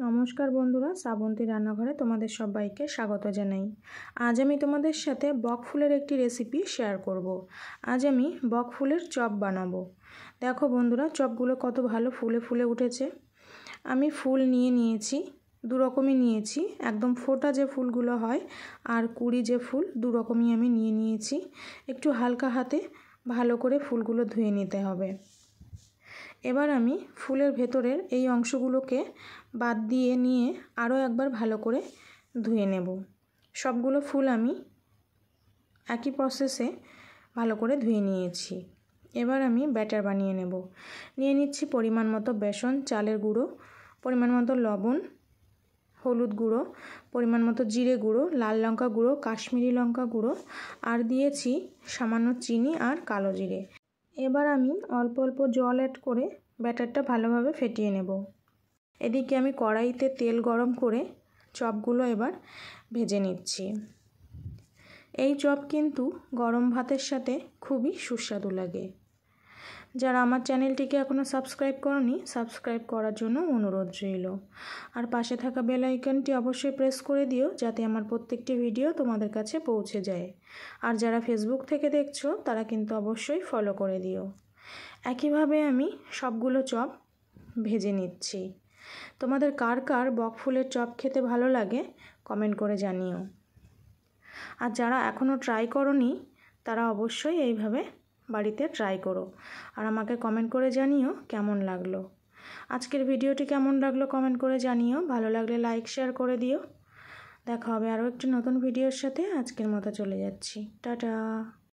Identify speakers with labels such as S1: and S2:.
S1: নমস্কার বন্ধুরা, শ্রাবন্তী রান্নাঘরে তোমাদের সবাইকে স্বাগত জানাই। আজ আমি তোমাদের সাথে বক ফুলের একটি রেসিপি শেয়ার করব। আজ আমি বক ফুলের চপ বানাবো। দেখো বন্ধুরা, চপগুলো কত ভালো ফুলে ফুলে উঠেছে। আমি ফুল নিয়েছি, দু রকমই নিয়েছি। একদম ফোটা যে ফুলগুলো হয় আর কুড়ি যে ফুল, দু রকমই আমি নিয়েছি। একটু হালকা হাতে ভালো করে ফুলগুলো ধুয়ে নিতে হবে। এবার আমি ফুলের ভেতরের এই অংশগুলোকে বাদ দিয়ে নিয়ে আরও একবার ভালো করে ধুয়ে নেব। সবগুলো ফুল আমি একই প্রসেসে ভালো করে ধুয়ে নিয়েছি। এবার আমি ব্যাটার বানিয়ে নেব। নিয়ে নিচ্ছি পরিমাণ মতো বেসন, চালের গুঁড়ো, পরিমাণ মতো লবণ, হলুদ গুঁড়ো, পরিমাণ মতো জিরে গুঁড়ো, লাল লঙ্কা গুঁড়ো, কাশ্মীরি লঙ্কা গুঁড়ো, আর দিয়েছি সামান্য চিনি আর কালো জিরে। এবার আমি অল্প অল্প জল অ্যাড করে ব্যাটারটা ভালোভাবে ফেটিয়ে নেব। এদিকে আমি কড়াইতে তেল গরম করে চপগুলো এবার ভেজে নিচ্ছি। এই চপ কিন্তু গরম ভাতের সাথে খুবই সুস্বাদু লাগে। যারা আমার চ্যানেলটিকে এখনও সাবস্ক্রাইব করনি, সাবস্ক্রাইব করার জন্য অনুরোধ রইল। আর পাশে থাকা বেল আইকনটি অবশ্যই প্রেস করে দিও, যাতে আমার প্রত্যেকটি ভিডিও তোমাদের কাছে পৌঁছে যায়। আর যারা ফেসবুক থেকে দেখছো তারা কিন্তু অবশ্যই ফলো করে দিও। একইভাবে আমি সবগুলো চপ ভেজে নিচ্ছি। তোমাদের কার কার বক ফুলের চপ খেতে ভালো লাগে কমেন্ট করে জানিও। আর যারা এখনও ট্রাই করোনি তারা অবশ্যই এইভাবে বাড়িতে ট্রাই করো, আর আমাকে কমেন্ট করে জানিও কেমন লাগলো। আজকের ভিডিওটি কেমন লাগলো কমেন্ট করে জানিও। ভালো লাগলে লাইক শেয়ার করে দিও। দেখা হবে আরও একটি নতুন ভিডিওর সাথে। আজকের মতো চলে যাচ্ছি, টাটা।